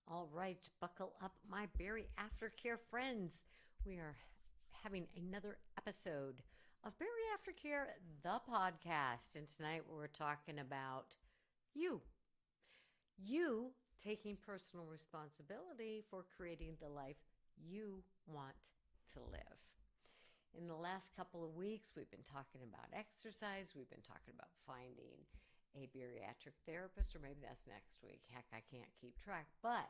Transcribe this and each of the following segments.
All right, buckle up, my BariAftercare friends. We are having another episode of BariAftercare, the podcast. And tonight we're talking about you. You taking personal responsibility for creating the life you want to live. In the last couple of weeks, we've been talking about exercise. We've been talking about finding a bariatric therapist, or maybe that's next week. Heck, I can't keep track. But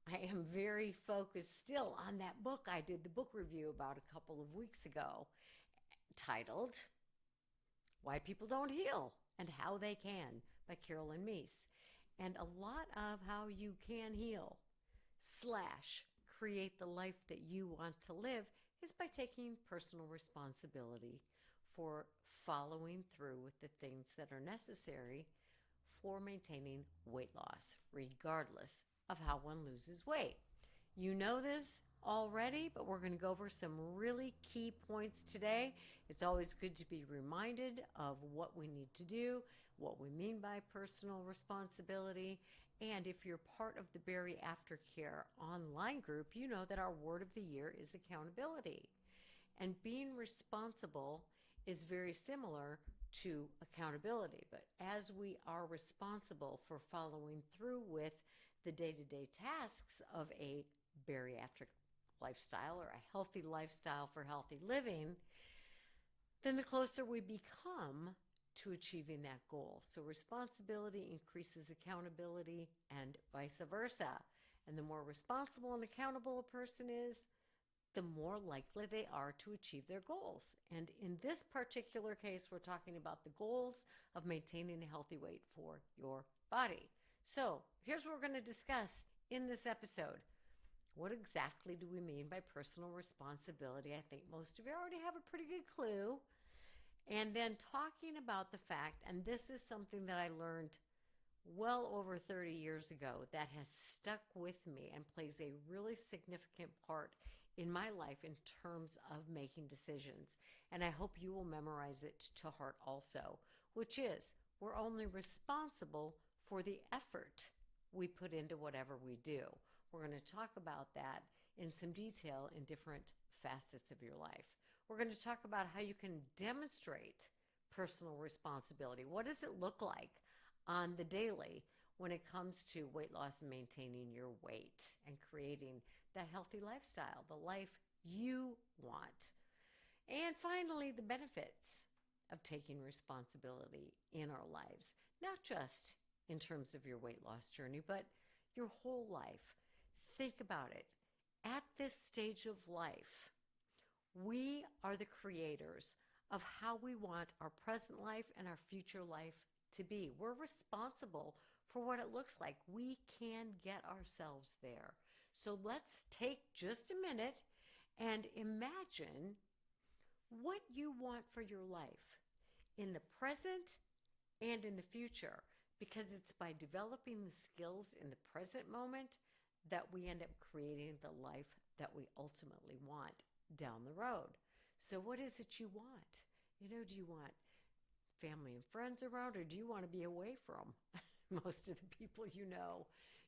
I am very focused still on that book I did the book review about a couple of weeks ago, titled Why People Don't Heal and How They Can by Carolyn Meese. And a lot of how you can heal / create the life that you want to live is by taking personal responsibility for following through with the things that are necessary for maintaining weight loss, regardless of how one loses weight. You know this already, but we're going to go over some really key points today. It's always good to be reminded of what we need to do, what we mean by personal responsibility. And if you're part of the BariAftercare online group, you know that our word of the year is accountability. And being responsible is very similar to accountability. But as we are responsible for following through with the day-to-day tasks of a bariatric lifestyle or a healthy lifestyle for healthy living, then the closer we become to achieving that goal. So responsibility increases accountability and vice versa. And the more responsible and accountable a person is, the more likely they are to achieve their goals. And in this particular case, we're talking about the goals of maintaining a healthy weight for your body. So here's what we're going to discuss in this episode. What exactly do we mean by personal responsibility? I think most of you already have a pretty good clue. And then talking about the fact, and this is something that I learned well over 30 years ago that has stuck with me and plays a really significant part in my life in terms of making decisions. And I hope you will memorize it to heart also, which is we're only responsible for the effort we put into whatever we do. We're going to talk about that in some detail in different facets of your life. We're going to talk about how you can demonstrate personal responsibility. What does it look like on the daily when it comes to weight loss and maintaining your weight and creating that healthy lifestyle, the life you want? And finally, the benefits of taking responsibility in our lives, not just in terms of your weight loss journey, but your whole life. Think about it. At this stage of life, we are the creators of how we want our present life and our future life to be. We're responsible for what it looks like. We can get ourselves there. So let's take just a minute and imagine what you want for your life in the present and in the future, because it's by developing the skills in the present moment that we end up creating the life that we ultimately want down the road. So what is it you want? Do you want family and friends around, or do you want to be away from most of the people you know?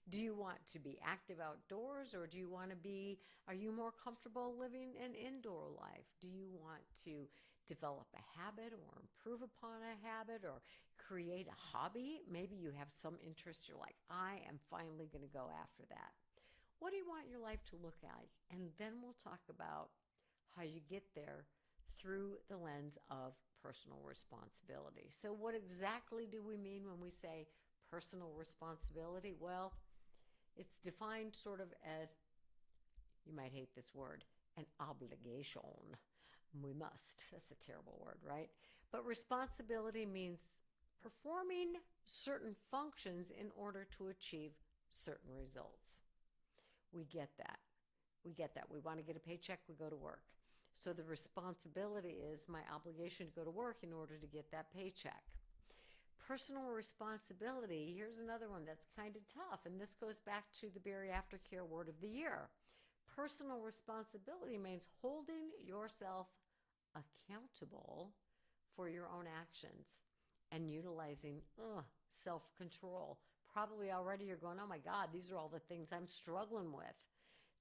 Do you want to be active outdoors, or are you more comfortable living an indoor life? Do you want to develop a habit or improve upon a habit or create a hobby? Maybe you have some interest. You're like, I am finally going to go after that. What do you want your life to look like? And then we'll talk about how you get there through the lens of personal responsibility. So what exactly do we mean when we say personal responsibility? Well, it's defined sort of as, you might hate this word, an obligation. We must. That's a terrible word, right? But responsibility means performing certain functions in order to achieve certain results. We get that. We want to get a paycheck, we go to work. So the responsibility is my obligation to go to work in order to get that paycheck. Personal responsibility, here's another one that's kind of tough, and this goes back to the BariAftercare word of the year. Personal responsibility means holding yourself accountable for your own actions and utilizing self-control. probably already you're going, oh my God, these are all the things I'm struggling with.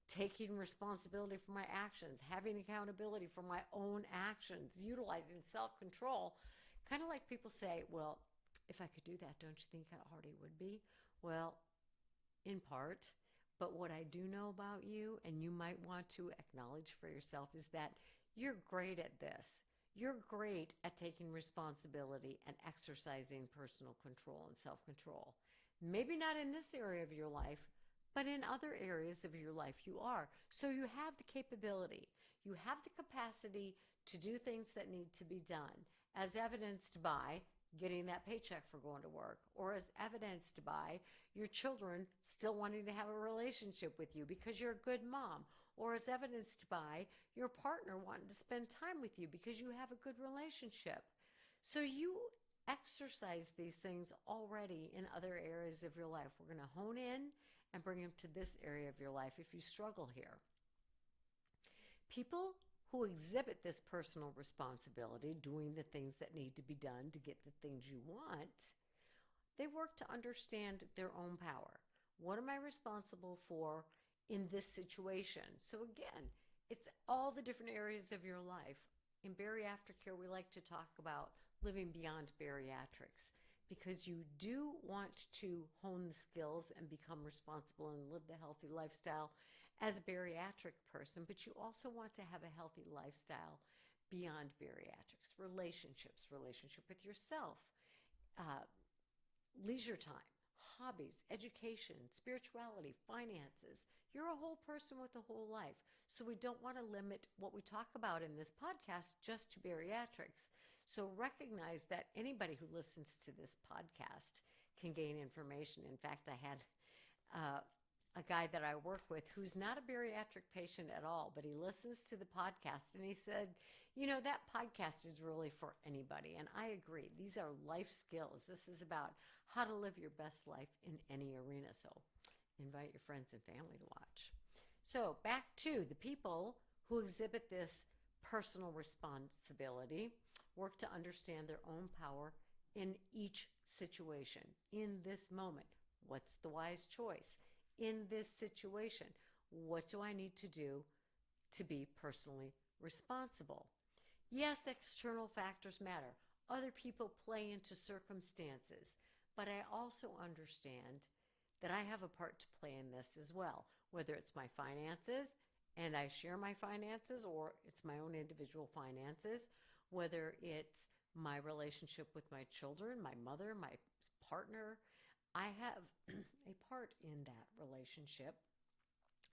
Taking responsibility for my actions, having accountability for my own actions, utilizing self-control. Kind of like people say, well, if I could do that, don't you think how hard it would be? Well, in part. But what I do know about you, and you might want to acknowledge for yourself, is that you're great at this. You're great at taking responsibility and exercising personal control and self control. Maybe not in this area of your life, but in other areas of your life you are. So you have the capability, you have the capacity to do things that need to be done, as evidenced by getting that paycheck for going to work, or as evidenced by your children still wanting to have a relationship with you because you're a good mom, or as evidenced by your partner wanting to spend time with you because you have a good relationship. So you exercise these things already in other areas of your life. We're going to hone in and bring them to this area of your life if you struggle here. People who exhibit this personal responsibility, doing the things that need to be done to get the things you want, they work to understand their own power. What am I responsible for in this situation? So again, it's all the different areas of your life. In BariAftercare, we like to talk about living beyond bariatrics, because you do want to hone the skills and become responsible and live the healthy lifestyle as a bariatric person, but you also want to have a healthy lifestyle beyond bariatrics, relationships, relationship with yourself, leisure time, hobbies, education, spirituality, finances. You're a whole person with a whole life. So we don't want to limit what we talk about in this podcast just to bariatrics. So recognize that anybody who listens to this podcast can gain information. In fact, I had a guy that I work with who's not a bariatric patient at all, but he listens to the podcast and he said, you know, that podcast is really for anybody. And I agree. These are life skills. This is about how to live your best life in any arena. So invite your friends and family to watch. So back to the people who exhibit this personal responsibility, work to understand their own power in each situation. In this moment, what's the wise choice? In this situation, what do I need to do to be personally responsible? Yes, external factors matter. Other people play into circumstances, but I also understand that I have a part to play in this as well, whether it's my finances and I share my finances, or it's my own individual finances, whether it's my relationship with my children, my mother, my partner. I have a part in that relationship,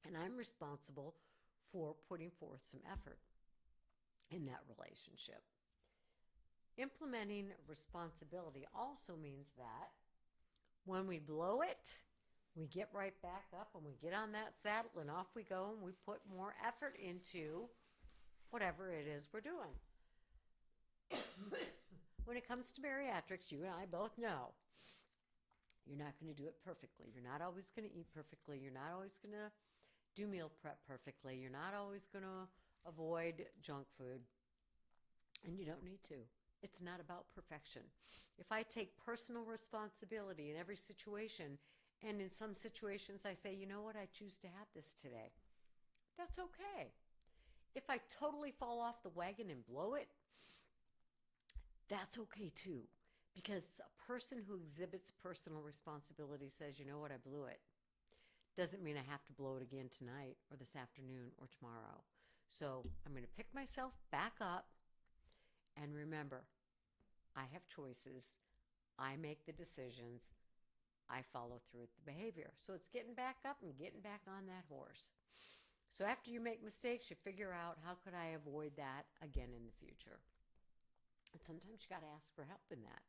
and I'm responsible for putting forth some effort in that relationship. Implementing responsibility also means that when we blow it, we get right back up and we get on that saddle and off we go, and we put more effort into whatever it is we're doing. When it comes to bariatrics, you and I both know you're not going to do it perfectly. You're not always going to eat perfectly. You're not always going to do meal prep perfectly. You're not always going to avoid junk food. And you don't need to. It's not about perfection. If I take personal responsibility in every situation, and in some situations I say, you know what, I choose to have this today, that's okay. If I totally fall off the wagon and blow it, that's okay too. Because a person who exhibits personal responsibility says, you know what, I blew it. Doesn't mean I have to blow it again tonight or this afternoon or tomorrow. So I'm going to pick myself back up and remember, I have choices. I make the decisions. I follow through with the behavior. So it's getting back up and getting back on that horse. So after you make mistakes, you figure out, how could I avoid that again in the future? And sometimes you got to ask for help in that.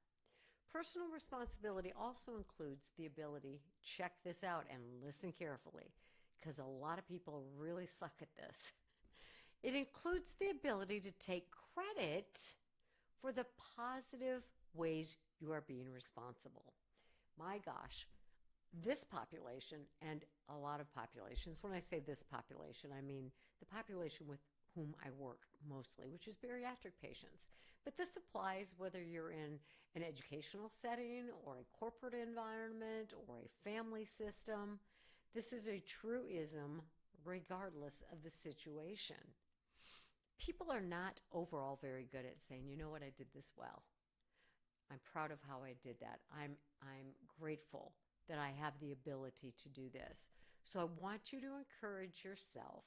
Personal responsibility also includes the ability, check this out and listen carefully, because a lot of people really suck at this. It includes the ability to take credit for the positive ways you are being responsible. My gosh, this population and a lot of populations, when I say this population, I mean the population with whom I work mostly, which is bariatric patients. But this applies whether you're in an educational setting or a corporate environment or a family system. This is a truism regardless of the situation. People are not overall very good at saying, you know what, I did this well. I'm proud of how I did that. I'm grateful that I have the ability to do this. So I want you to encourage yourself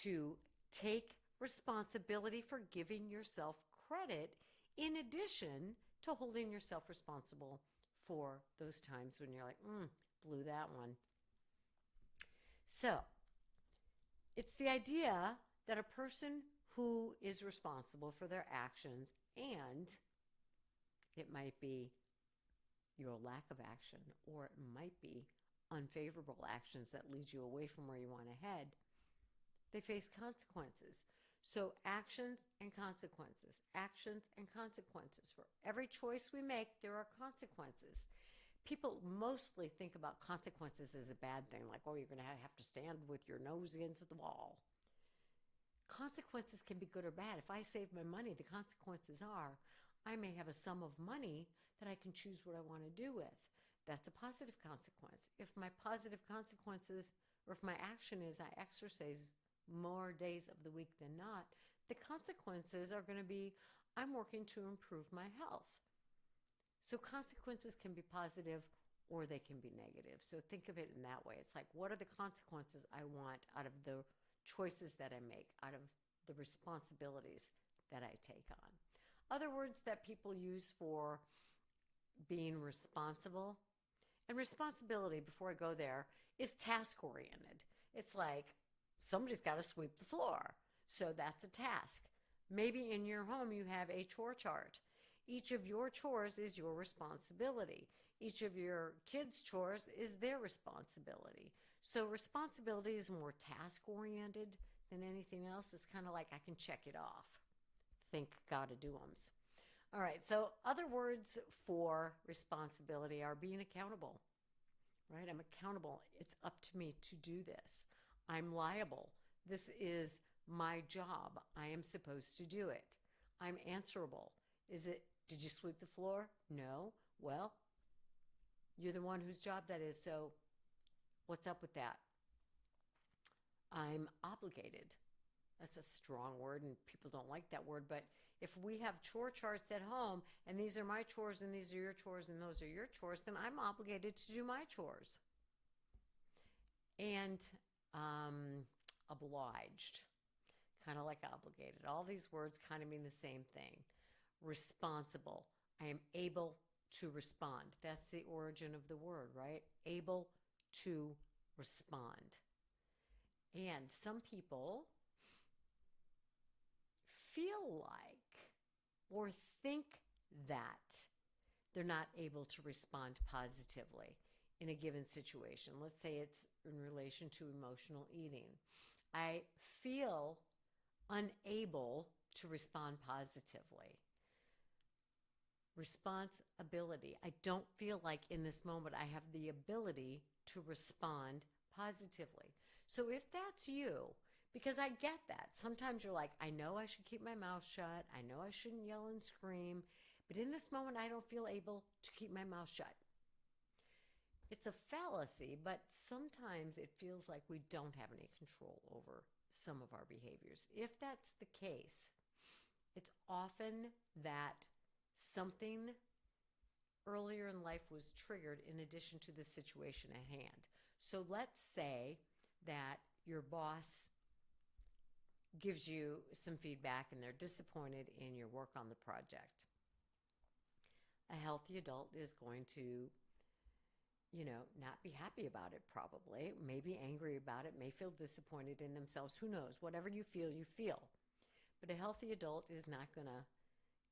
to take responsibility for giving yourself credit in addition to holding yourself responsible for those times when you're like, blew that one. So it's the idea that a person who is responsible for their actions, and it might be your lack of action, or it might be unfavorable actions that lead you away from where you want to head, they face consequences. So actions and consequences, actions and consequences. For every choice we make, there are consequences. People mostly think about consequences as a bad thing, like, oh, you're going to have to stand with your nose against the wall. Consequences can be good or bad. If I save my money, the consequences are I may have a sum of money that I can choose what I want to do with. That's a positive consequence. If my positive consequences, or if my action is I exercise more days of the week than not, the consequences are going to be I'm working to improve my health. So consequences can be positive or they can be negative. So think of it in that way. It's like, what are the consequences I want out of the choices that I make, out of the responsibilities that I take on? Other words that people use for being responsible, and responsibility, before I go there, is task-oriented. It's like somebody's got to sweep the floor. So that's a task. Maybe in your home you have a chore chart. Each of your chores is your responsibility. Each of your kids' chores is their responsibility. So responsibility is more task-oriented than anything else. It's kind of like I can check it off. Think gotta do-ums. All right, so other words for responsibility are being accountable, right? I'm accountable. It's up to me to do this. I'm liable. This is my job. I am supposed to do it. I'm answerable. Did you sweep the floor? No. Well, you're the one whose job that is, so what's up with that? I'm obligated. That's a strong word, and people don't like that word, but if we have chore charts at home, and these are my chores, and these are your chores, and those are your chores, then I'm obligated to do my chores. And obliged, kind of like obligated. All these words kind of mean the same thing. Responsible. I am able to respond. That's the origin of the word, right? Able to respond. And some people feel like or think that they're not able to respond positively in a given situation. Let's say it's in relation to emotional eating. I feel unable to respond positively. Responsibility. I don't feel like in this moment I have the ability to respond positively. So if that's you, because I get that. Sometimes you're like, I know I should keep my mouth shut. I know I shouldn't yell and scream. But in this moment, I don't feel able to keep my mouth shut. It's a fallacy, but sometimes it feels like we don't have any control over some of our behaviors. If that's the case, it's often that something earlier in life was triggered in addition to the situation at hand. So let's say that your boss gives you some feedback and they're disappointed in your work on the project. A healthy adult is going to, not be happy about it probably, maybe angry about it, may feel disappointed in themselves. Who knows? Whatever you feel, you feel. But a healthy adult is not going to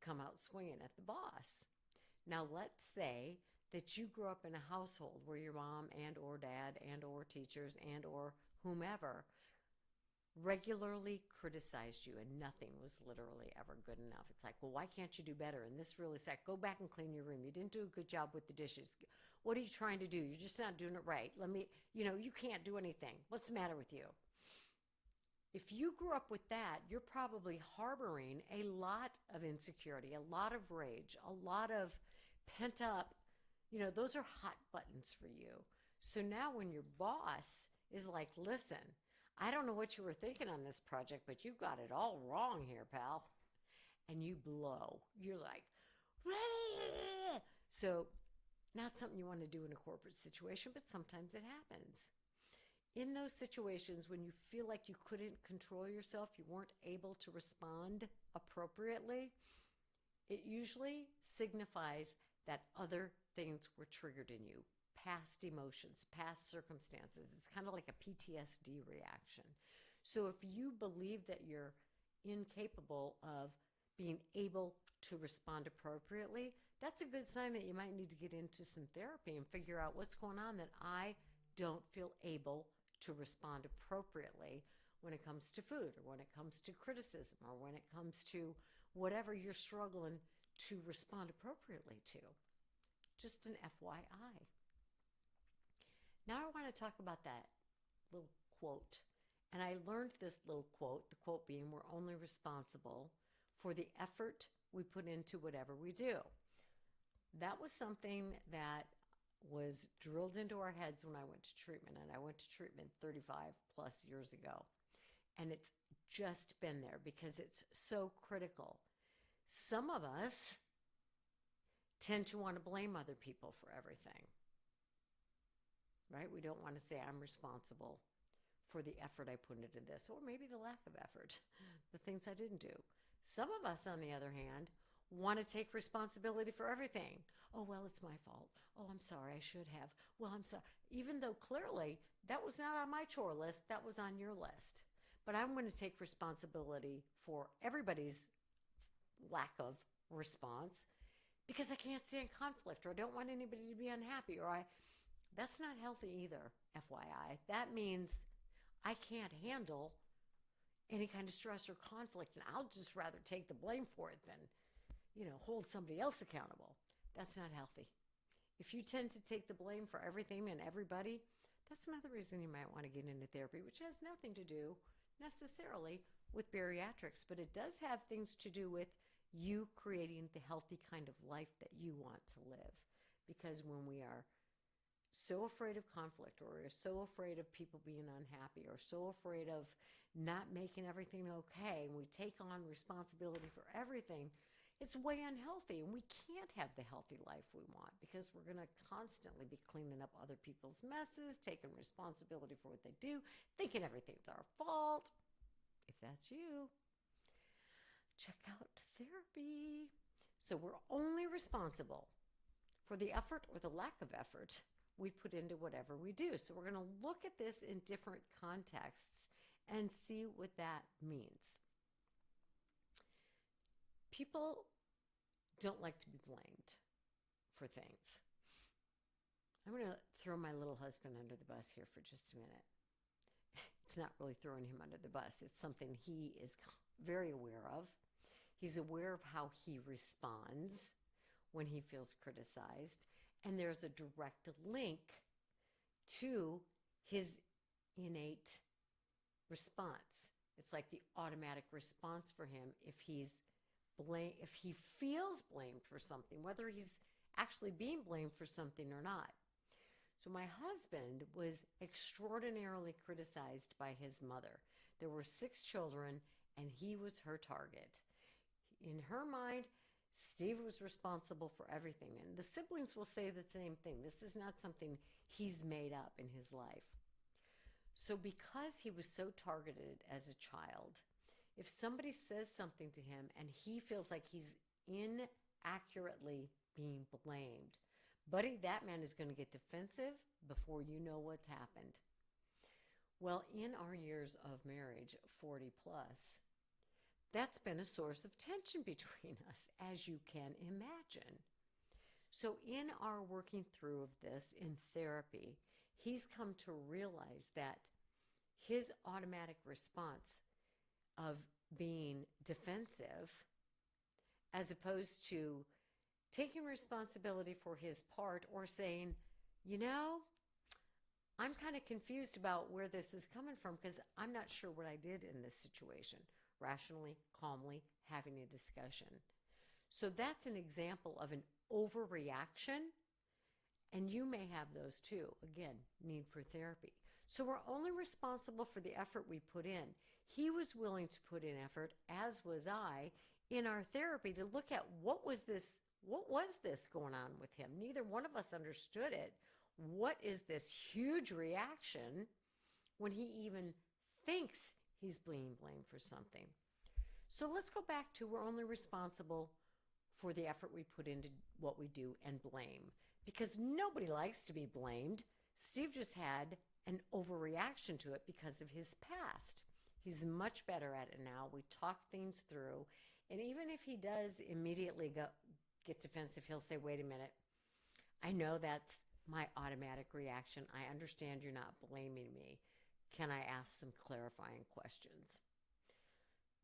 come out swinging at the boss. Now, let's say that you grew up in a household where your mom and or dad and or teachers and or whomever regularly criticized you and nothing was literally ever good enough. It's like, well, why can't you do better? And this really sucks. Go back and clean your room. You didn't do a good job with the dishes. What are you trying to do? You're just not doing it right. You can't do anything. What's the matter with you? If you grew up with that, you're probably harboring a lot of insecurity, a lot of rage, a lot of pent up, those are hot buttons for you. So now when your boss is like, listen, I don't know what you were thinking on this project, but you got it all wrong here, pal. And you blow. You're like, "Wah!" So not something you want to do in a corporate situation, but sometimes it happens. In those situations when you feel like you couldn't control yourself, you weren't able to respond appropriately, it usually signifies that other things were triggered in you, past emotions, past circumstances. It's kind of like a PTSD reaction. So if you believe that you're incapable of being able to respond appropriately, that's a good sign that you might need to get into some therapy and figure out what's going on, that I don't feel able to respond appropriately when it comes to food, or when it comes to criticism, or when it comes to whatever you're struggling to respond appropriately to. Just an FYI. Now I want to talk about that little quote. And I learned this little quote, the quote being, we're only responsible for the effort we put into whatever we do. That was something that was drilled into our heads when I went to treatment. And I went to treatment 35 plus years ago. And it's just been there because it's so critical. Some of us tend to want to blame other people for everything, right? We don't want to say I'm responsible for the effort I put into this, or maybe the lack of effort, the things I didn't do. Some of us, on the other hand, want to take responsibility for everything. Oh, well, it's my fault. Oh, I'm sorry, I should have. Well, I'm sorry. Even though clearly that was not on my chore list, that was on your list. But I'm going to take responsibility for everybody's lack of response because I can't stand conflict, or I don't want anybody to be unhappy, that's not healthy either, FYI. That means I can't handle any kind of stress or conflict, and I'll just rather take the blame for it than, hold somebody else accountable. That's not healthy. If you tend to take the blame for everything and everybody, that's another reason you might want to get into therapy, which has nothing to do necessarily with bariatrics, but it does have things to do with you creating the healthy kind of life that you want to live. Because when we are so afraid of conflict, or we're so afraid of people being unhappy, or so afraid of not making everything okay, and we take on responsibility for everything, it's way unhealthy, and we can't have the healthy life we want, because we're going to constantly be cleaning up other people's messes, taking responsibility for what they do, thinking everything's our fault. If that's you, check out therapy. So we're only responsible for the effort or the lack of effort we put into whatever we do. So we're going to look at this in different contexts and see what that means. People don't like to be blamed for things. I'm going to throw my little husband under the bus here for just a minute. It's not really throwing him under the bus. It's something he is very aware of. He's aware of how he responds when he feels criticized. And there's a direct link to his innate response. It's like the automatic response for him if he feels blamed for something, whether he's actually being blamed for something or not. So my husband was extraordinarily criticized by his mother. There were 6 children, and he was her target. In her mind, Steve was responsible for everything. And the siblings will say the same thing. This is not something he's made up in his life. So because he was so targeted as a child, if somebody says something to him and he feels like he's inaccurately being blamed, buddy, that man is going to get defensive before you know what's happened. Well, in our years of marriage, 40 plus, that's been a source of tension between us, as you can imagine. So in our working through of this in therapy, he's come to realize that his automatic response of being defensive, as opposed to taking responsibility for his part or saying, I'm kind of confused about where this is coming from because I'm not sure what I did in this situation. Rationally, calmly, having a discussion. So that's an example of an overreaction, and you may have those too. Again, need for therapy. So we're only responsible for the effort we put in. He was willing to put in effort, as was I, in our therapy to look at what was this going on with him. Neither one of us understood it. What is this huge reaction when he even thinks he's being blamed for something? So let's go back to we're only responsible for the effort we put into what we do and blame. Because nobody likes to be blamed. Steve just had an overreaction to it because of his past. He's much better at it now. We talk things through. And even if he does immediately get defensive, he'll say, wait a minute, I know that's my automatic reaction. I understand you're not blaming me. Can I ask some clarifying questions?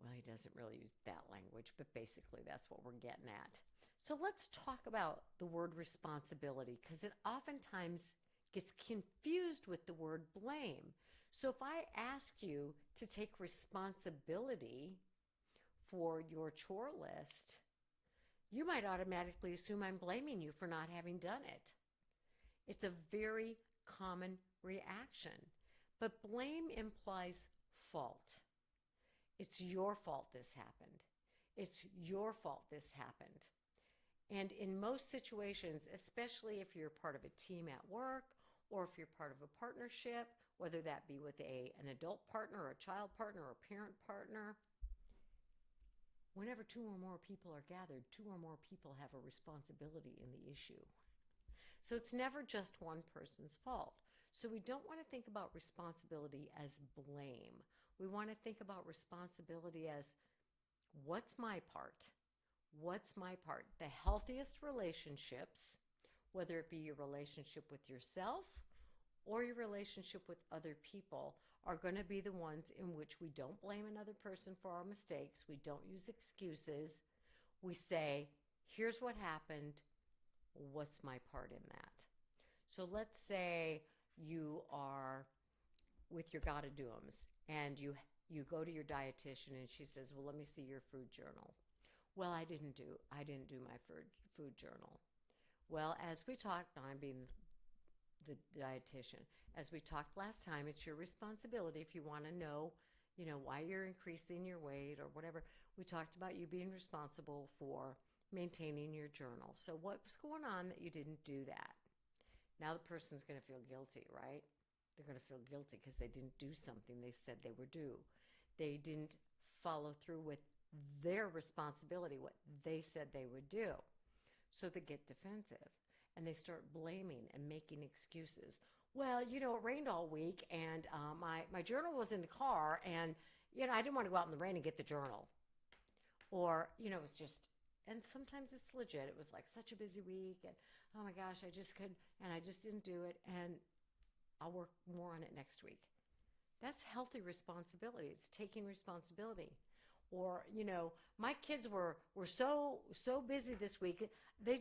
Well, he doesn't really use that language, but basically that's what we're getting at. So let's talk about the word responsibility because it oftentimes gets confused with the word blame. So if I ask you to take responsibility for your chore list, you might automatically assume I'm blaming you for not having done it. It's a very common reaction, but blame implies fault. It's your fault this happened. It's your fault this happened. And in most situations, especially if you're part of a team at work or if you're part of a partnership, whether that be with an adult partner or a child partner or a parent partner, whenever two or more people are gathered, two or more people have a responsibility in the issue. So it's never just one person's fault. So we don't want to think about responsibility as blame. We want to think about responsibility as what's my part? What's my part? The healthiest relationships, whether it be your relationship with yourself or your relationship with other people, are going to be the ones in which we don't blame another person for our mistakes. We don't use excuses. We say, here's what happened. What's my part in that? So let's say you are with your gotta do'ems and you go to your dietitian and she says, well, let me see your food journal. Well, I didn't do my food journal. Well, as we talked, I'm being the dietitian. As we talked last time, it's your responsibility if you want to know, why you're increasing your weight or whatever. We talked about you being responsible for maintaining your journal. So what's going on that you didn't do that? Now the person's going to feel guilty, right? They're going to feel guilty because they didn't do something they said they would do. They didn't follow through with their responsibility, what they said they would do. So they get defensive and they start blaming and making excuses. Well, it rained all week and my journal was in the car and, I didn't want to go out in the rain and get the journal. Or, it's just, and sometimes it's legit. It was like such a busy week and, oh my gosh, I just didn't do it and I'll work more on it next week. That's healthy responsibility. It's taking responsibility. Or, my kids were so busy this week. They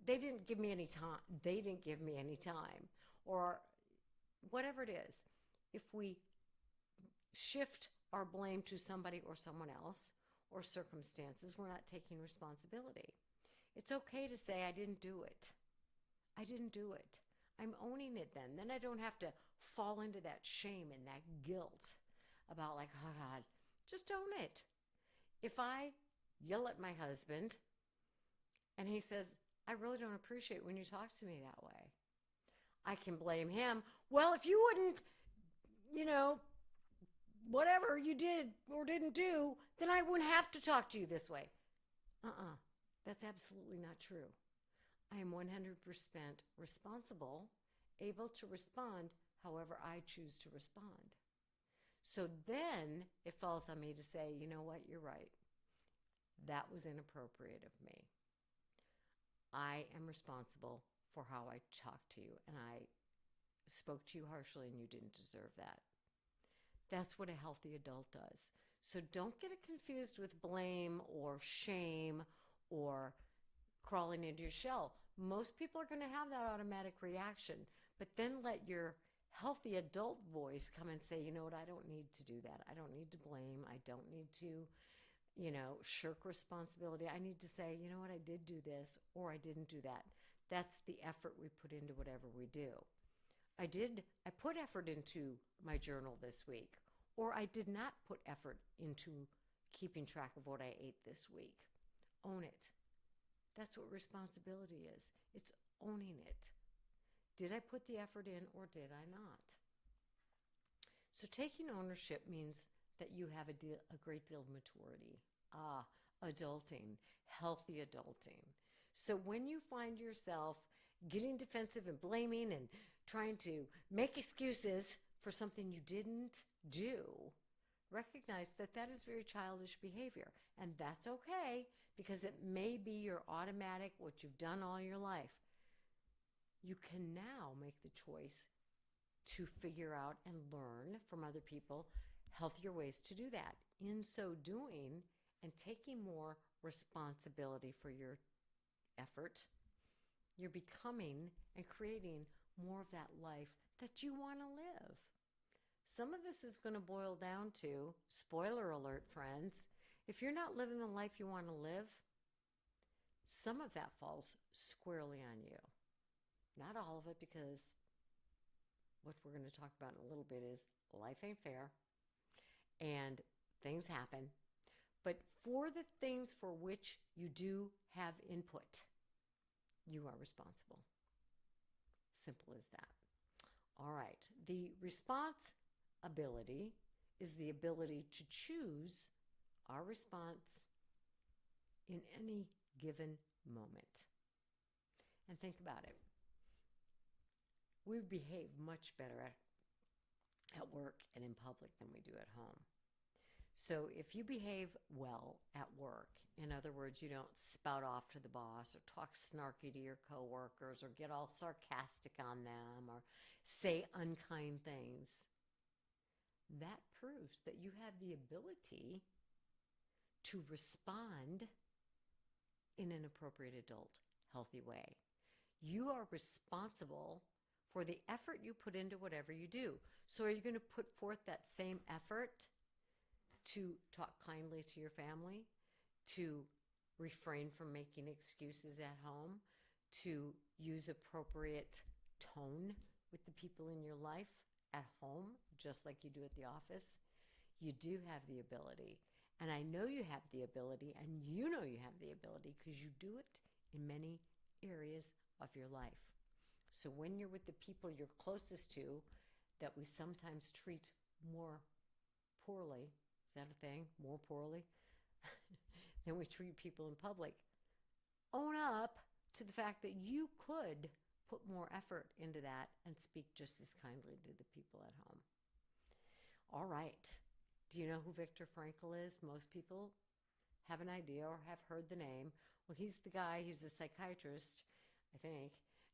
didn't give me any time. They didn't give me any time. Or whatever it is. If we shift our blame to somebody or someone else or circumstances, we're not taking responsibility. It's okay to say, I didn't do it. I didn't do it. I'm owning it then. Then I don't have to fall into that shame and that guilt about like, oh God, just own it. If I yell at my husband and he says, I really don't appreciate when you talk to me that way, I can blame him. Well, if you wouldn't, whatever you did or didn't do, then I wouldn't have to talk to you this way. That's absolutely not true. I am 100% responsible, able to respond however I choose to respond. So then it falls on me to say, you know what, you're right. That was inappropriate of me. I am responsible for how I talked to you, and I spoke to you harshly, and you didn't deserve that. That's what a healthy adult does. So don't get it confused with blame or shame or crawling into your shell. Most people are going to have that automatic reaction, but then let your healthy adult voice come and say, you know what, I don't need to do that. I don't need to blame. I don't need to, shirk responsibility. I need to say, you know what, I did do this or I didn't do that. That's the effort we put into whatever we do. I put effort into my journal this week, or I did not put effort into keeping track of what I ate this week. Own it. That's what responsibility is. It's owning it. Did I put the effort in or did I not? So taking ownership means that you have a great deal of maturity. Adulting, healthy adulting. So when you find yourself getting defensive and blaming and trying to make excuses for something you didn't do, recognize that that is very childish behavior. And that's okay, because it may be your automatic, what you've done all your life. You can now make the choice to figure out and learn from other people healthier ways to do that. In so doing, and taking more responsibility for your effort, you're becoming and creating more of that life that you want to live. Some of this is going to boil down to, spoiler alert, friends, if you're not living the life you want to live, some of that falls squarely on you. Not all of it, because what we're going to talk about in a little bit is life ain't fair and things happen. But for the things for which you do have input, you are responsible. Simple as that. All right. The response ability is the ability to choose our response in any given moment. And think about it. We behave much better at work and in public than we do at home. So if you behave well at work, in other words, you don't spout off to the boss or talk snarky to your coworkers or get all sarcastic on them or say unkind things, that proves that you have the ability to respond in an appropriate adult, healthy way. You are responsible for the effort you put into whatever you do. So are you going to put forth that same effort to talk kindly to your family, to refrain from making excuses at home, to use appropriate tone with the people in your life at home, just like you do at the office? You do have the ability. And I know you have the ability, and you know you have the ability because you do it in many areas of your life. So when you're with the people you're closest to that we sometimes treat more poorly, is that a thing? More poorly? Than we treat people in public. Own up to the fact that you could put more effort into that and speak just as kindly to the people at home. All right. Do you know who Viktor Frankl is? Most people have an idea or have heard the name. Well, he's the guy, he's a psychiatrist, I think,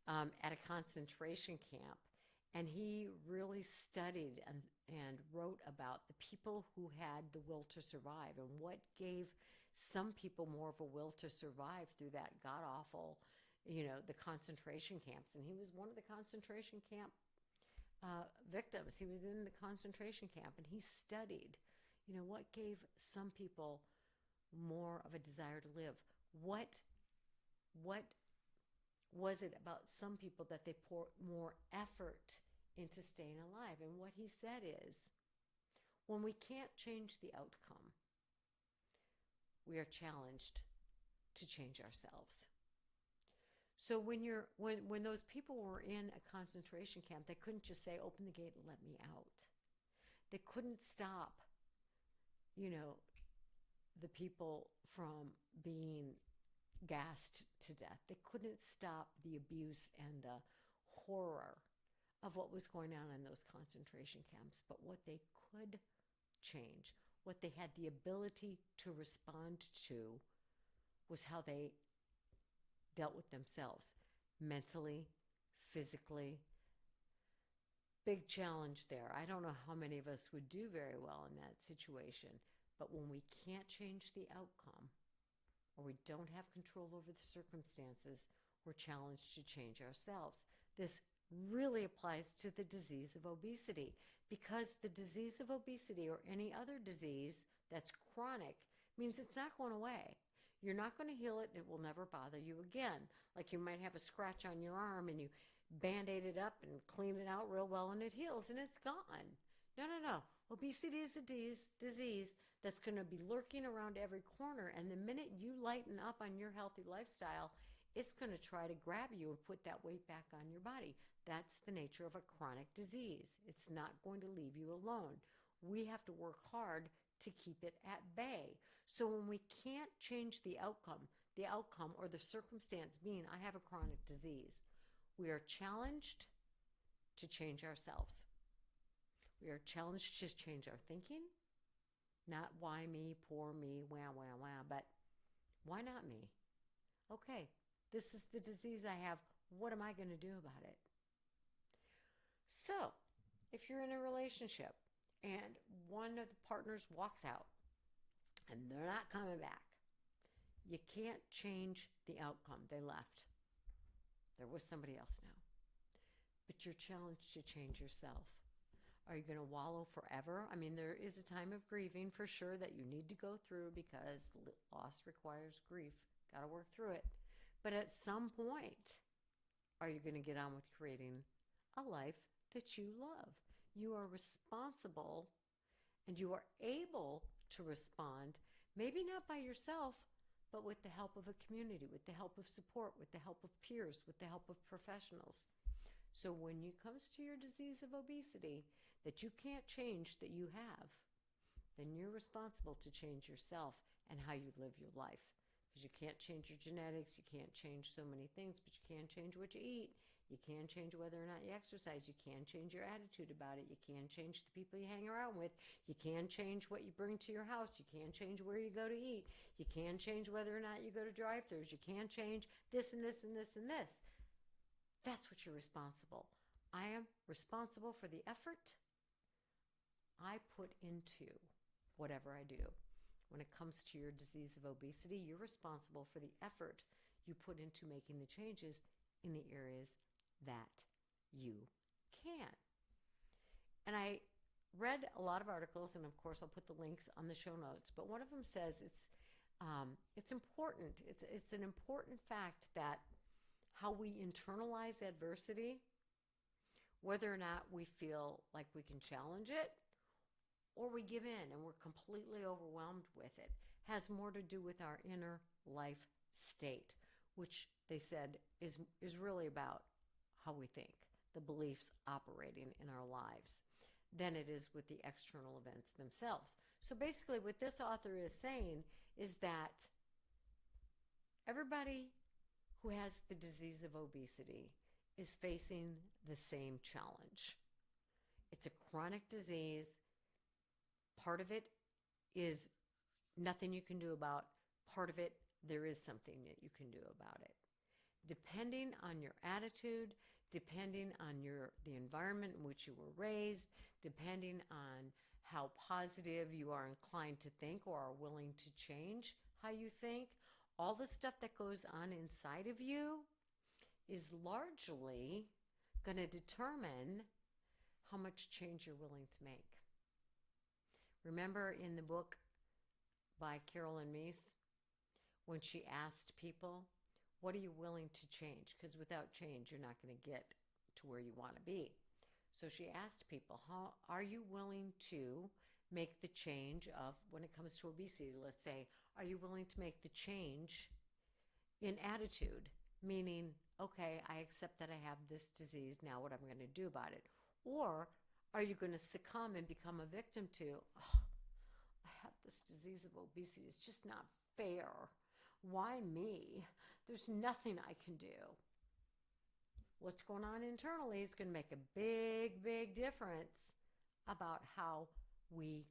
at a concentration camp. And he really studied and wrote about the people who had the will to survive and what gave some people more of a will to survive through that god-awful, the concentration camps. And he was one of the concentration camp victims. He was in the concentration camp, and he studied, what gave some people more of a desire to live. What was it about some people that they pour more effort into staying alive? And what he said is, when we can't change the outcome, we are challenged to change ourselves. So when those people were in a concentration camp, they couldn't just say, open the gate and let me out. They couldn't stop, the people from being gassed to death. They couldn't stop the abuse and the horror of what was going on in those concentration camps. But what they could change, what they had the ability to respond to, was how they dealt with themselves, mentally, physically. Big challenge there. I don't know how many of us would do very well in that situation. But when we can't change the outcome, or we don't have control over the circumstances, we're challenged to change ourselves. This really applies to the disease of obesity, because the disease of obesity or any other disease that's chronic means it's not going away. You're not going to heal it. It will never bother you again. Like you might have a scratch on your arm and you band-aid it up and clean it out real well and it heals and it's gone. No, no, no. Obesity is a disease that's going to be lurking around every corner. And the minute you lighten up on your healthy lifestyle, it's going to try to grab you and put that weight back on your body. That's the nature of a chronic disease. It's not going to leave you alone. We have to work hard to keep it at bay. So when we can't change the outcome or the circumstance being I have a chronic disease, we are challenged to change ourselves. We are challenged to change our thinking. Not why me, poor me, wah, wah, wah, but why not me? Okay, this is the disease I have. What am I going to do about it? So, if you're in a relationship and one of the partners walks out and they're not coming back, you can't change the outcome. They left. They're with somebody else now. But you're challenged to change yourself. Are you going to wallow forever? I mean, there is a time of grieving for sure that you need to go through because loss requires grief. Got to work through it. But at some point, are you going to get on with creating a life that you love? You are responsible and you are able to respond, maybe not by yourself, but with the help of a community, with the help of support, with the help of peers, with the help of professionals. So when it comes to your disease of obesity that you can't change that you have, then you're responsible to change yourself and how you live your life. Because you can't change your genetics, you can't change so many things, but you can change what you eat. You can change whether or not you exercise. You can change your attitude about it. You can change the people you hang around with. You can change what you bring to your house. You can change where you go to eat. You can change whether or not you go to drive-thrus. You can change this and this and this and this. That's what you're responsible. I am responsible for the effort I put into whatever I do. When it comes to your disease of obesity, you're responsible for the effort you put into making the changes in the areas that you can. And I read a lot of articles, and of course I'll put the links on the show notes, but one of them says it's important. It's an important fact that how we internalize adversity, whether or not we feel like we can challenge it or we give in and we're completely overwhelmed with it, has more to do with our inner life state, which they said is really about how we think, the beliefs operating in our lives, than it is with the external events themselves. So basically what this author is saying is that everybody who has the disease of obesity is facing the same challenge. It's a chronic disease. Part of it is nothing you can do about. Part of it, there is something that you can do about it. Depending on your attitude, depending on the environment in which you were raised, depending on how positive you are inclined to think or are willing to change how you think, all the stuff that goes on inside of you is largely going to determine how much change you're willing to make. Remember in the book by Carolyn Meese, when she asked people, what are you willing to change? Because without change, you're not going to get to where you want to be. So she asked people, how are you willing to make the change of, when it comes to obesity, let's say, are you willing to make the change in attitude? Meaning, okay, I accept that I have this disease, now what I'm going to do about it. Or are you going to succumb and become a victim to, oh, I have this disease of obesity, it's just not fair. Why me? There's nothing I can do. What's going on internally is going to make a big, big difference about how we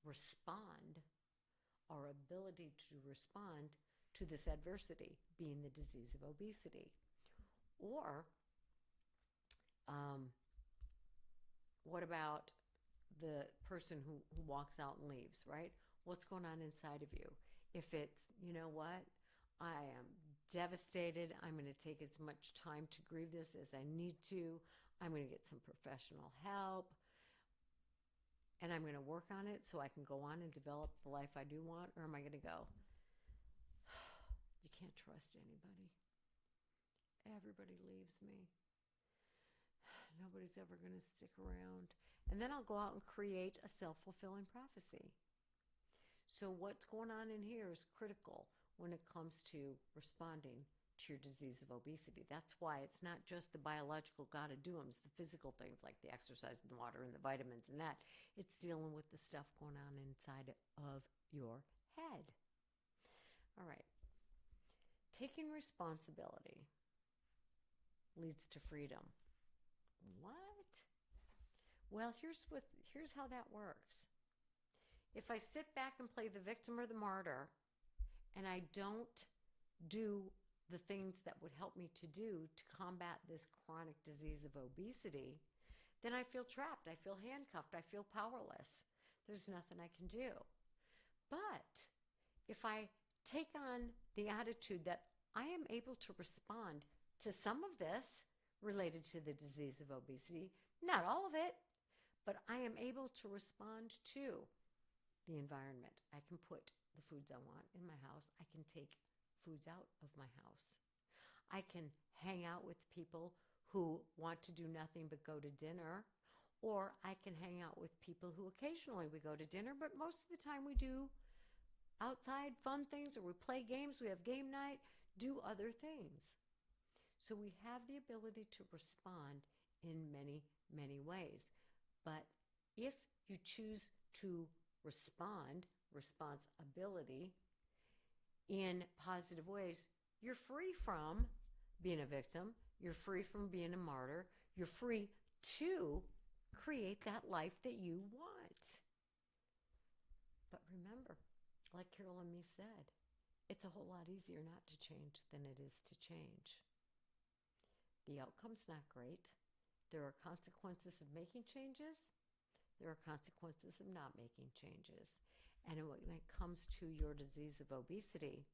respond, our ability to respond to this adversity, being the disease of obesity. Or what about the person who walks out and leaves, right? What's going on inside of you? If it's, you know what, I am devastated, I'm going to take as much time to grieve this as I need to, I'm going to get some professional help, and I'm going to work on it so I can go on and develop the life I do want? Or am I going to go, you can't trust anybody. Everybody leaves me. Nobody's ever going to stick around. And then I'll go out and create a self-fulfilling prophecy. So what's going on in here is critical when it comes to responding to your disease of obesity. That's why it's not just the biological gotta do's, the physical things like the exercise and the water and the vitamins and that. It's dealing with the stuff going on inside of your head. All right. Taking responsibility leads to freedom. What? Well, here's how that works. If I sit back and play the victim or the martyr, and I don't do the things that would help me to do to combat this chronic disease of obesity, then I feel trapped. I feel handcuffed. I feel powerless. There's nothing I can do. But if I take on the attitude that I am able to respond to some of this related to the disease of obesity, not all of it, but I am able to respond to the environment. I can put the foods I want in my house. I can take foods out of my house. I can hang out with people who want to do nothing but go to dinner, or I can hang out with people who occasionally we go to dinner, but most of the time we do outside fun things, or we play games, we have game night, do other things. So we have the ability to respond in many, many ways. But if you choose to responsibility in positive ways, you're free from being a victim. You're free from being a martyr. You're free to create that life that you want. But remember, like Carol and me said, it's a whole lot easier not to change than it is to change. The outcome's not great. There are consequences of making changes. There are consequences of not making changes. And when it comes to your disease of obesity,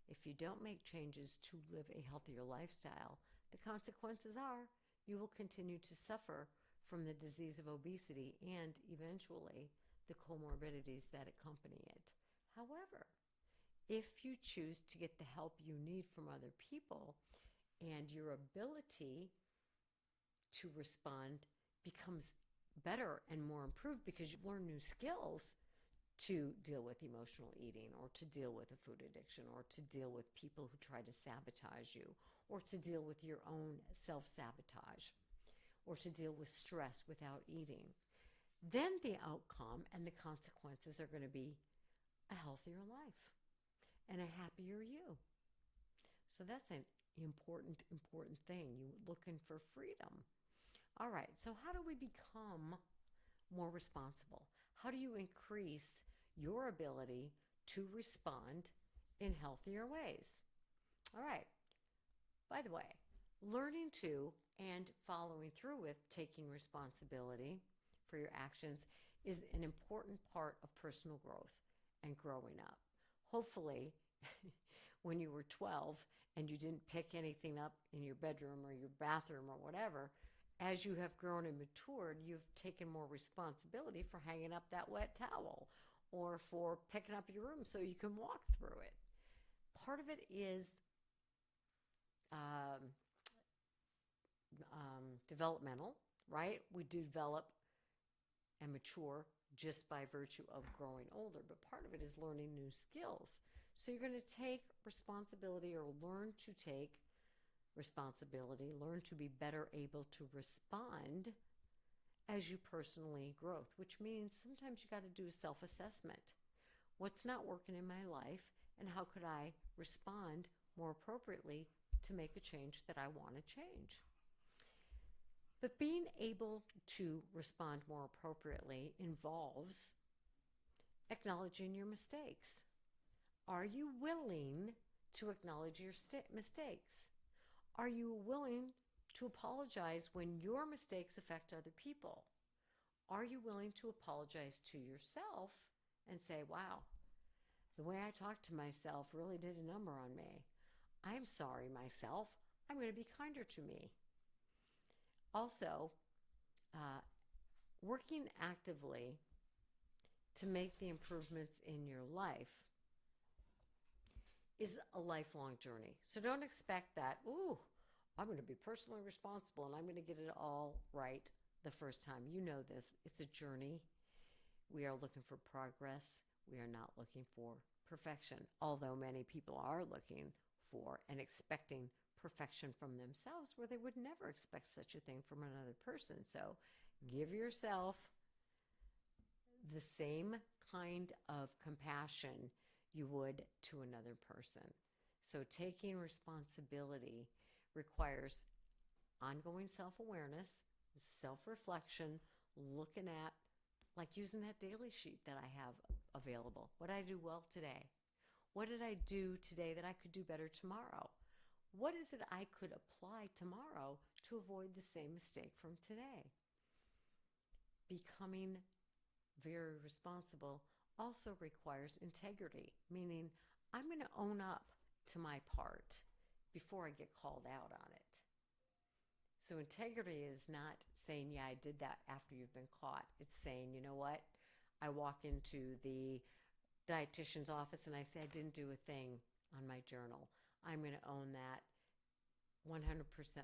if you don't make changes to live a healthier lifestyle, the consequences are you will continue to suffer from the disease of obesity and eventually the comorbidities that accompany it. However, if you choose to get the help you need from other people and your ability to respond becomes better and more improved because you've learned new skills to deal with emotional eating, or to deal with a food addiction, or to deal with people who try to sabotage you, or to deal with your own self-sabotage, or to deal with stress without eating, then the outcome and the consequences are going to be a healthier life and a happier you. So that's an important thing. You're looking for freedom. All right, so how do we become more responsible? How do you increase your ability to respond in healthier ways? All right, by the way, learning to and following through with taking responsibility for your actions is an important part of personal growth and growing up. Hopefully, when you were 12 and you didn't pick anything up in your bedroom or your bathroom or whatever, as you have grown and matured, you've taken more responsibility for hanging up that wet towel or for picking up your room so you can walk through it. Part of it is developmental, right? We develop and mature just by virtue of growing older, but part of it is learning new skills. So you're going to take responsibility, or learn to take responsibility, learn to be better able to respond as you personally grow, which means sometimes you got to do a self-assessment. What's not working in my life, and how could I respond more appropriately to make a change that I want to change? But being able to respond more appropriately involves acknowledging your mistakes. Are you willing to acknowledge your mistakes? Are you willing to apologize when your mistakes affect other people? Are you willing to apologize to yourself and say, wow, the way I talked to myself really did a number on me. I'm sorry, myself. I'm going to be kinder to me. Also, uh, working actively to make the improvements in your life is a lifelong journey. So don't expect that, ooh, I'm going to be personally responsible and I'm going to get it all right the first time. You know this. It's a journey. We are looking for progress. We are not looking for perfection, although many people are looking for and expecting perfection from themselves where they would never expect such a thing from another person. So give yourself the same kind of compassion you would to another person. So taking responsibility requires ongoing self-awareness, self-reflection, looking at, like using that daily sheet that I have available. What did I do well today? What did I do today that I could do better tomorrow? What is it I could apply tomorrow to avoid the same mistake from today? Becoming very responsible also requires integrity, meaning I'm going to own up to my part before I get called out on it. So integrity is not saying, yeah, I did that after you've been caught. It's saying, you know what? I walk into the dietitian's office and I say I didn't do a thing on my journal. I'm going to own that 100%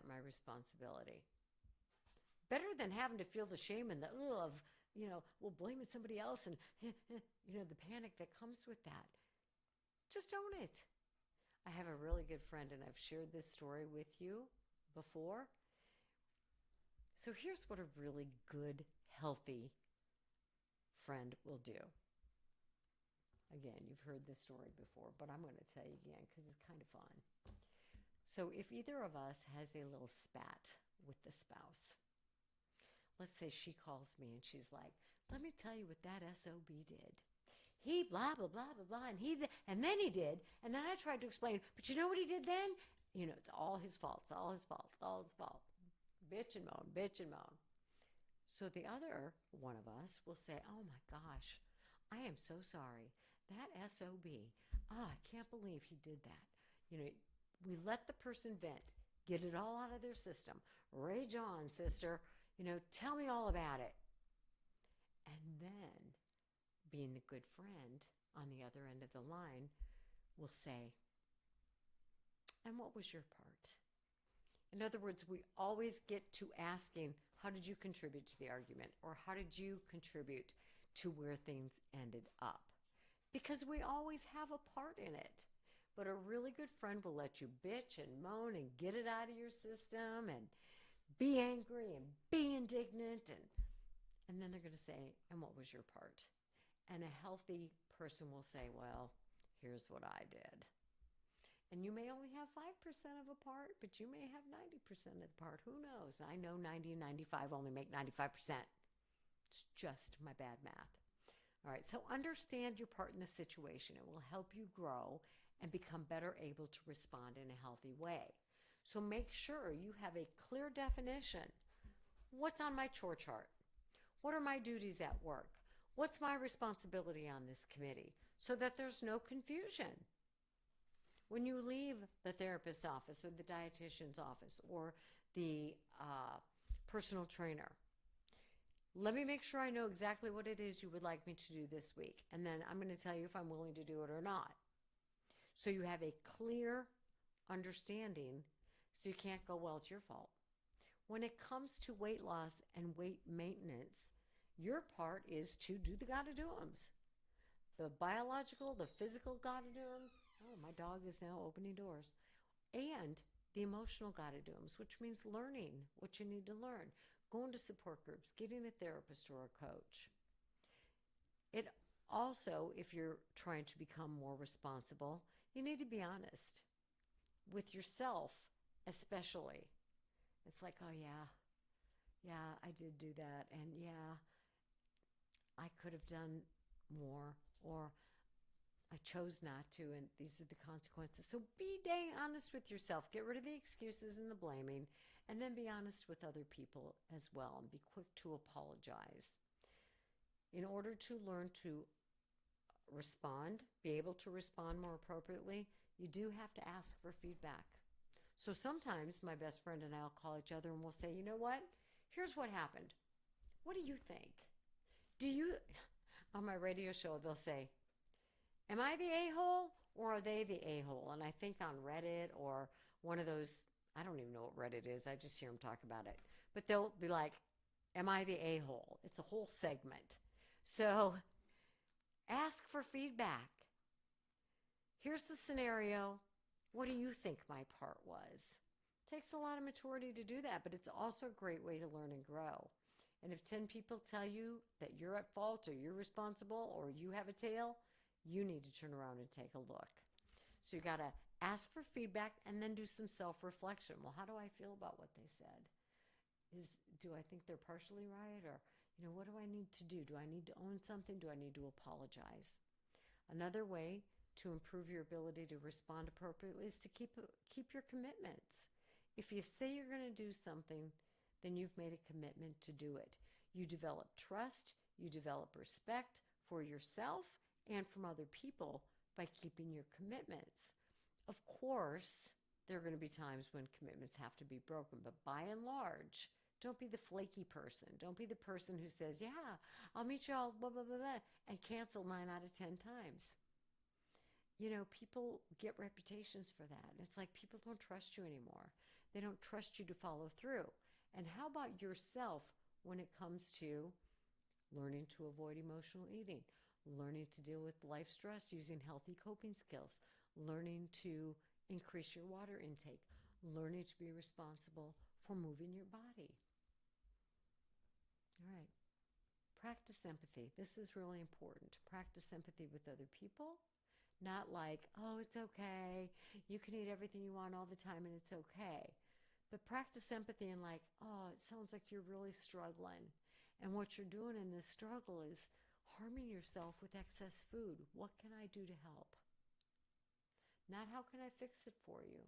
my responsibility. Better than having to feel the shame and the of, well, blaming somebody else and, the panic that comes with that. Just own it. I have a really good friend, and I've shared this story with you before. So here's what a really good, healthy friend will do. Again, you've heard this story before, but I'm going to tell you again because it's kind of fun. So if either of us has a little spat with the spouse, let's say she calls me and she's like, let me tell you what that SOB did. He blah, blah, blah, blah, blah, and then he did, and then I tried to explain, but you know what he did then? It's all his fault, it's all his fault, it's all his fault. Bitch and moan, bitch and moan. So the other one of us will say, oh my gosh, I am so sorry. That SOB, I can't believe he did that. We let the person vent, get it all out of their system. Rage on, sister. Tell me all about it. And then, being the good friend on the other end of the line, will say, and what was your part? In other words, we always get to asking, how did you contribute to the argument? Or how did you contribute to where things ended up? Because we always have a part in it. But a really good friend will let you bitch and moan and get it out of your system and be angry and be indignant. And then they're going to say, and what was your part? And a healthy person will say, well, here's what I did. And you may only have 5% of a part, but you may have 90% of the part. Who knows? I know 90 and 95 only make 95%. It's just my bad math. All right, so understand your part in the situation. It will help you grow and become better able to respond in a healthy way. So make sure you have a clear definition. What's on my chore chart? What are my duties at work? What's my responsibility on this committee? So that there's no confusion. When you leave the therapist's office or the dietitian's office or the personal trainer, let me make sure I know exactly what it is you would like me to do this week. And then I'm going to tell you if I'm willing to do it or not. So you have a clear understanding, so you can't go, well, it's your fault. When it comes to weight loss and weight maintenance, your part is to do the gotta-do-ums. The biological, the physical gotta-do-ums. Oh, my dog is now opening doors. And the emotional gotta-do-ums, which means learning what you need to learn. Going to support groups, getting a therapist or a coach. It also, if you're trying to become more responsible, you need to be honest with yourself, especially. It's like, oh yeah, I did do that, and yeah, I could have done more, or I chose not to, and these are the consequences. So be dang honest with yourself. Get rid of the excuses and the blaming, and then be honest with other people as well, and be quick to apologize. In order to learn to respond, be able to respond more appropriately, you do have to ask for feedback. So sometimes my best friend and I will call each other and we'll say, you know what? Here's what happened. What do you think? Do you, on my radio show, they'll say, am I the a-hole or are they the a-hole? And I think on Reddit or one of those, I don't even know what Reddit is. I just hear them talk about it. But they'll be like, am I the a-hole? It's a whole segment. So ask for feedback. Here's the scenario. What do you think my part was? It takes a lot of maturity to do that, but it's also a great way to learn and grow. And if 10 people tell you that you're at fault or you're responsible or you have a tail, you need to turn around and take a look. So you got to ask for feedback and then do some self-reflection. Well, how do I feel about what they said? Do I think they're partially right? Or, what do I need to do? Do I need to own something? Do I need to apologize? Another way to improve your ability to respond appropriately is to keep your commitments. If you say you're going to do something, then you've made a commitment to do it. You develop trust, you develop respect for yourself and from other people by keeping your commitments. Of course, there are going to be times when commitments have to be broken, but by and large, don't be the flaky person. Don't be the person who says, yeah, I'll meet you all, blah, blah, blah, blah, and cancel 9 out of 10 times. People get reputations for that. It's like people don't trust you anymore. They don't trust you to follow through. And how about yourself when it comes to learning to avoid emotional eating, learning to deal with life stress using healthy coping skills, learning to increase your water intake, learning to be responsible for moving your body. All right. Practice empathy. This is really important. Practice empathy with other people. Not like, oh, it's okay. You can eat everything you want all the time and it's okay. But practice empathy and like, oh, it sounds like you're really struggling. And what you're doing in this struggle is harming yourself with excess food. What can I do to help? Not how can I fix it for you?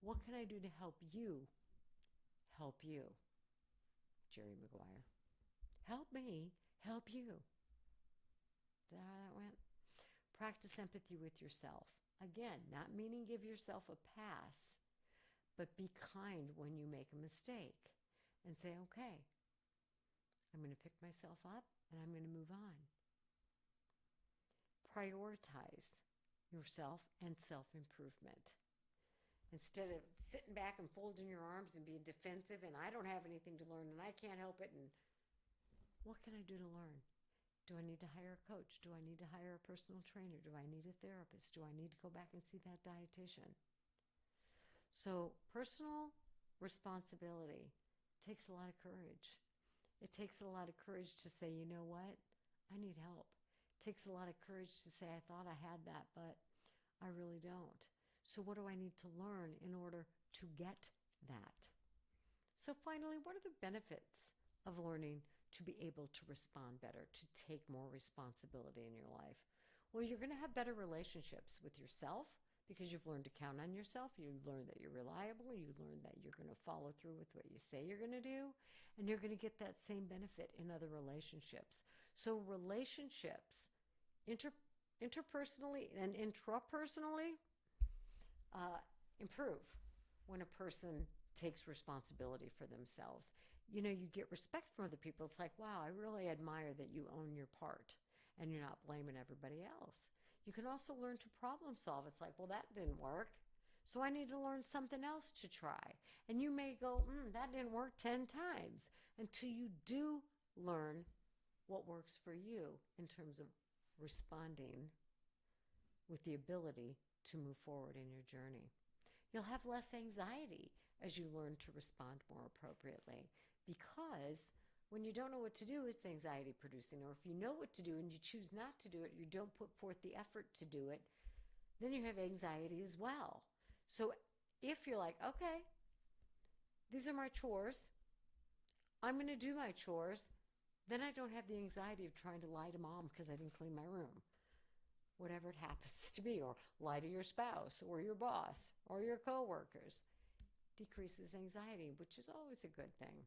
What can I do to help you? Help you. Jerry Maguire. Help me, help you. Is that how that went? Practice empathy with yourself. Again, not meaning give yourself a pass, but be kind when you make a mistake and say, okay, I'm going to pick myself up and I'm going to move on. Prioritize yourself and self-improvement. Instead of sitting back and folding your arms and being defensive and I don't have anything to learn and I can't help it and what can I do to learn? Do I need to hire a coach? Do I need to hire a personal trainer? Do I need a therapist? Do I need to go back and see that dietitian? So personal responsibility takes a lot of courage. It takes a lot of courage to say, you know what? I need help. It takes a lot of courage to say, I thought I had that, but I really don't. So what do I need to learn in order to get that? So finally, what are the benefits of learning to be able to respond better, to take more responsibility in your life? Well, you're going to have better relationships with yourself because you've learned to count on yourself. You learn that you're reliable. You learn that you're going to follow through with what you say you're going to do. And you're going to get that same benefit in other relationships. So relationships, interpersonally and intrapersonally, improve when a person takes responsibility for themselves. You get respect from other people. It's like, wow, I really admire that you own your part and you're not blaming everybody else. You can also learn to problem solve. It's like, well, that didn't work, so I need to learn something else to try. And you may go, that didn't work 10 times until you do learn what works for you in terms of responding with the ability to move forward in your journey. You'll have less anxiety as you learn to respond more appropriately, because when you don't know what to do, it's anxiety producing. Or if you know what to do and you choose not to do it, you don't put forth the effort to do it, then you have anxiety as well. So if you're like, okay, these are my chores, I'm going to do my chores, then I don't have the anxiety of trying to lie to mom because I didn't clean my room. Whatever it happens to be, or lie to your spouse or your boss or your coworkers. Decreases anxiety, which is always a good thing.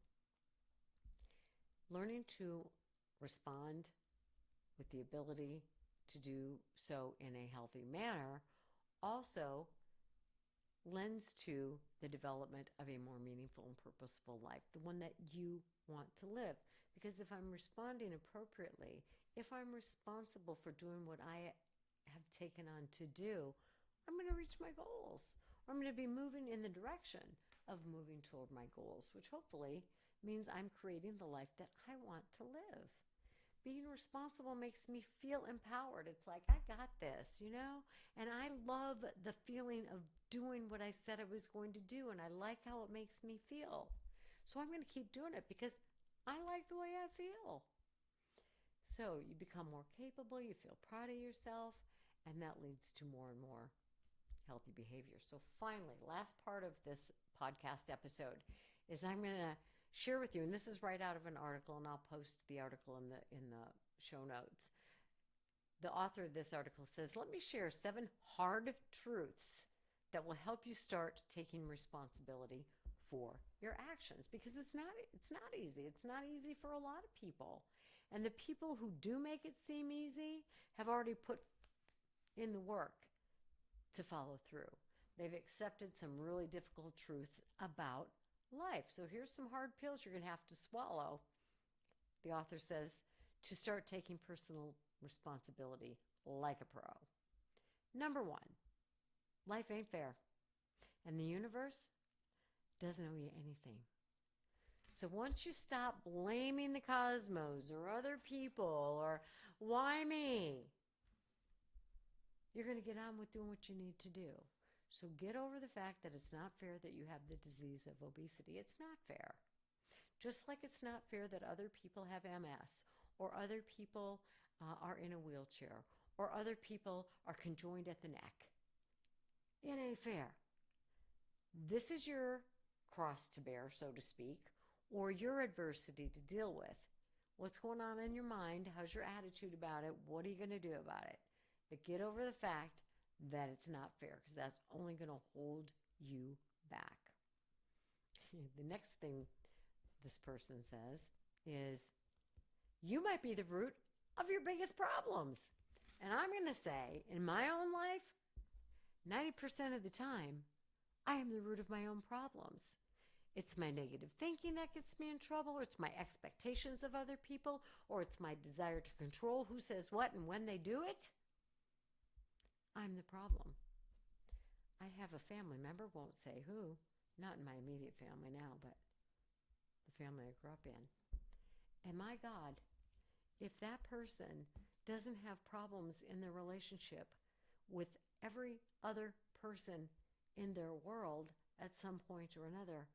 Learning to respond with the ability to do so in a healthy manner also lends to the development of a more meaningful and purposeful life, the one that you want to live. Because if I'm responding appropriately, if I'm responsible for doing what I have taken on to do, I'm going to reach my goals. Or I'm going to be moving in the direction of moving toward my goals, which hopefully means I'm creating the life that I want to live. Being responsible makes me feel empowered. It's like, I got this, you know? And I love the feeling of doing what I said I was going to do, and I like how it makes me feel. So I'm going to keep doing it because I like the way I feel. So you become more capable, you feel proud of yourself, and that leads to more and more healthy behavior. So finally, last part of this podcast episode is I'm going to share with you, and this is right out of an article, and I'll post the article in the show notes. The author of this article says, "Let me share 7 hard truths that will help you start taking responsibility for your actions," because it's not easy. It's not easy for a lot of people. And the people who do make it seem easy have already put in the work to follow through. They've accepted some really difficult truths about life. So here's some hard pills you're going to have to swallow. The author says, to start taking personal responsibility like a pro. Number 1, life ain't fair. And the universe doesn't owe you anything. So once you stop blaming the cosmos or other people or why me, you're going to get on with doing what you need to do. So get over the fact that it's not fair that you have the disease of obesity. It's not fair. Just like it's not fair that other people have MS or other people are in a wheelchair or other people are conjoined at the neck. It ain't fair. This is your cross to bear, so to speak, or your adversity to deal with. What's going on in your mind? How's your attitude about it? What are you going to do about it? But get over the fact that it's not fair, because that's only going to hold you back. The next thing this person says is, you might be the root of your biggest problems. And I'm going to say, in my own life, 90% of the time, I am the root of my own problems. It's my negative thinking that gets me in trouble, or it's my expectations of other people, or it's my desire to control who says what and when they do it. I'm the problem. I have a family member, won't say who, not in my immediate family now, but the family I grew up in. And my God, if that person doesn't have problems in their relationship with every other person in their world at some point or another,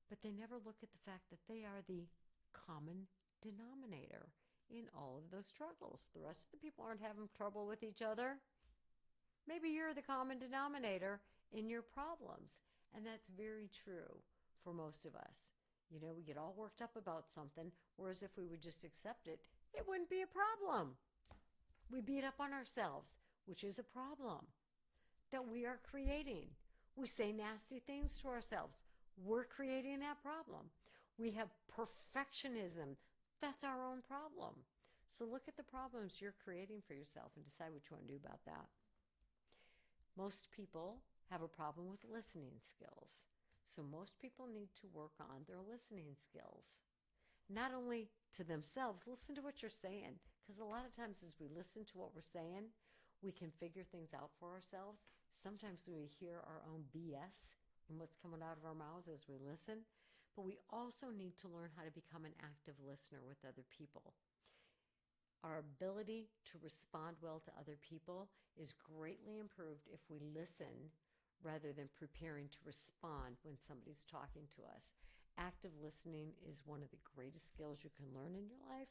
but they never look at the fact that they are the common denominator in all of those struggles. The rest of the people aren't having trouble with each other. Maybe you're the common denominator in your problems. And that's very true for most of us. You know, we get all worked up about something, whereas if we would just accept it, it wouldn't be a problem. We beat up on ourselves, which is a problem that we are creating. We say nasty things to ourselves. We're creating that problem. We have perfectionism. That's our own problem. So look at the problems you're creating for yourself and decide what you want to do about that. Most people have a problem with listening skills. So most people need to work on their listening skills. Not only to themselves, listen to what you're saying. Because a lot of times as we listen to what we're saying, we can figure things out for ourselves. Sometimes we hear our own BS and what's coming out of our mouths as we listen. But we also need to learn how to become an active listener with other people. Our ability to respond well to other people is greatly improved if we listen rather than preparing to respond when somebody's talking to us. Active listening is one of the greatest skills you can learn in your life.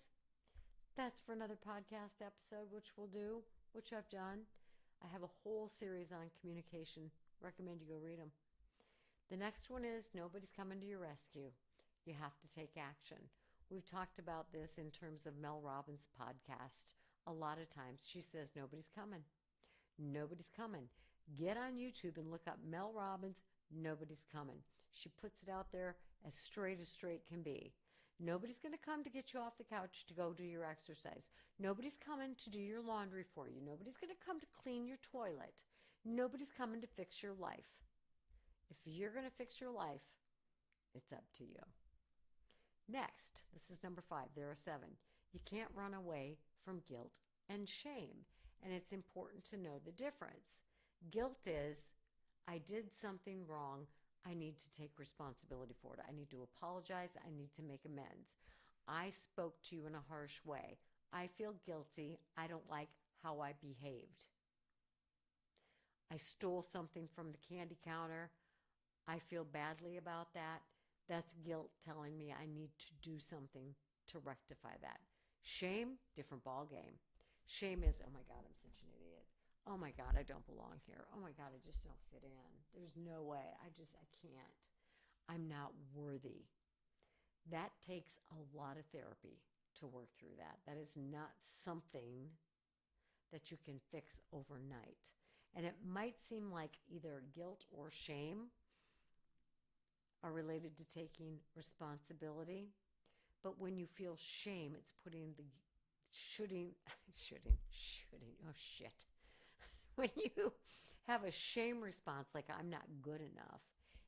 That's for another podcast episode, which we'll do, which I've done. I have a whole series on communication. Recommend you go read them. The next one is nobody's coming to your rescue. You have to take action. We've talked about this in terms of Mel Robbins' podcast a lot of times. She says nobody's coming. Nobody's coming. Get on YouTube and look up Mel Robbins, Nobody's Coming. She puts it out there as straight can be. Nobody's going to come to get you off the couch to go do your exercise. Nobody's coming to do your laundry for you. Nobody's going to come to clean your toilet. Nobody's coming to fix your life. If you're going to fix your life, it's up to you. Next, this is number 5. There are 7. You can't run away from guilt and shame. And it's important to know the difference. Guilt is, I did something wrong. I need to take responsibility for it. I need to apologize. I need to make amends. I spoke to you in a harsh way. I feel guilty. I don't like how I behaved. I stole something from the candy counter. I feel badly about that. That's guilt telling me I need to do something to rectify that. Shame, different ball game. Shame is, oh my God, I'm such an idiot. Oh my God, I don't belong here. Oh my God, I just don't fit in. There's no way. I can't. I'm not worthy. That takes a lot of therapy to work through that. That is not something that you can fix overnight. And it might seem like either guilt or shame are related to taking responsibility. But when you feel shame, it's putting the shooting, oh shit. When you have a shame response like I'm not good enough,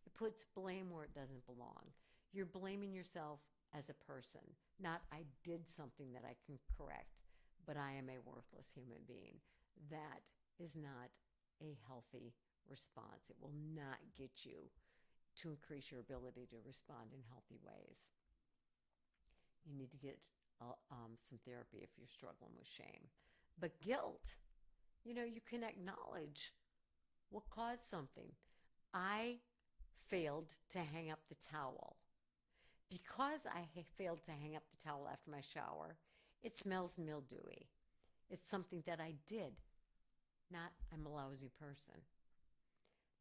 it puts blame where it doesn't belong. You're blaming yourself as a person, not I did something that I can correct, but I am a worthless human being. That is not a healthy response. It will not get you to increase your ability to respond in healthy ways. You need to get some therapy if you're struggling with shame. But guilt, you can acknowledge what caused something. I failed to hang up the towel. Because I failed to hang up the towel after my shower, it smells mildewy. It's something that I did, not I'm a lousy person.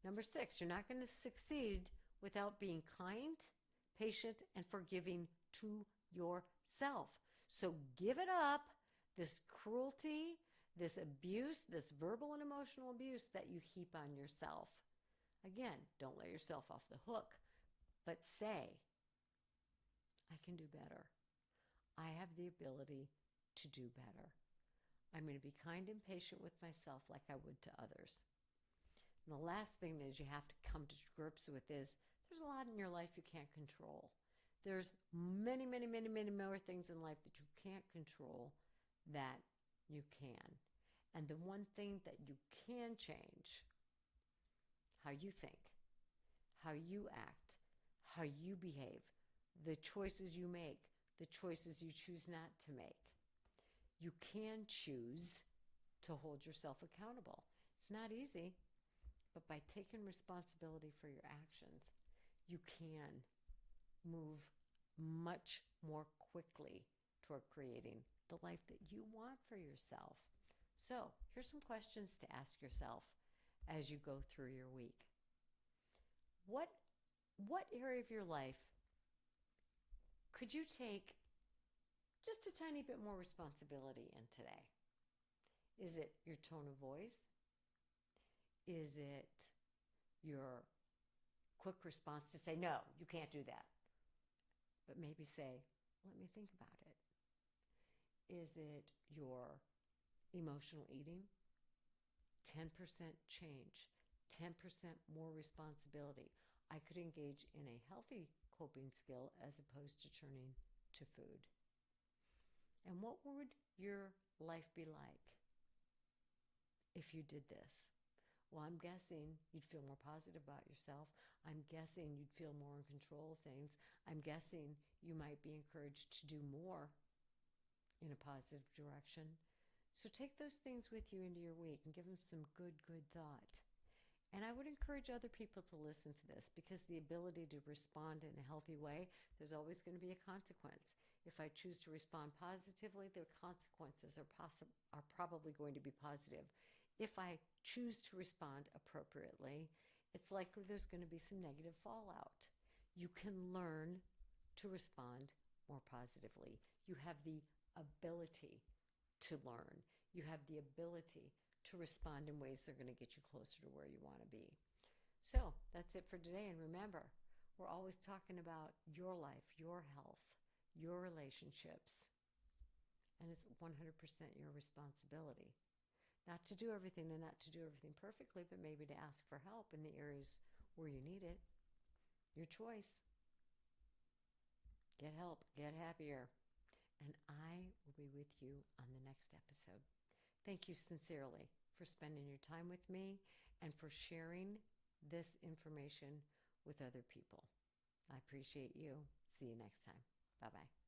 Number 6, you're not going to succeed without being kind, patient, and forgiving to yourself. So give it up, this cruelty, this abuse, this verbal and emotional abuse that you heap on yourself. Again, don't let yourself off the hook, but say, I can do better. I have the ability to do better. I'm going to be kind and patient with myself like I would to others. And the last thing is you have to come to grips with is there's a lot in your life you can't control. There's many, many, many, many more things in life that you can't control that you can. And the one thing that you can change, how you think, how you act, how you behave, the choices you make, the choices you choose not to make. You can choose to hold yourself accountable. It's not easy, but by taking responsibility for your actions, you can move much more quickly toward creating the life that you want for yourself. So, here's some questions to ask yourself as you go through your week. What area of your life could you take just a tiny bit more responsibility in today? Is it your tone of voice? Is it your quick response to say, no, you can't do that? But maybe say, let me think about it. Is it your emotional eating? 10% change, 10% more responsibility. I could engage in a healthy coping skill as opposed to turning to food. And what would your life be like if you did this? Well, I'm guessing you'd feel more positive about yourself. I'm guessing you'd feel more in control of things. I'm guessing you might be encouraged to do more in a positive direction. So take those things with you into your week and give them some good thought. And I would encourage other people to listen to this because the ability to respond in a healthy way, there's always going to be a consequence. If I choose to respond positively, the consequences are probably going to be positive. If I choose to respond appropriately, it's likely there's going to be some negative fallout. You can learn to respond more positively. You have the ability to learn. You have the ability to respond in ways that are going to get you closer to where you want to be. So that's it for today. And remember, we're always talking about your life, your health, your relationships. And it's 100% your responsibility not to do everything and not to do everything perfectly, but maybe to ask for help in the areas where you need it. Your choice. Get help, get happier. And I will be with you on the next episode. Thank you sincerely for spending your time with me and for sharing this information with other people. I appreciate you. See you next time. Bye-bye.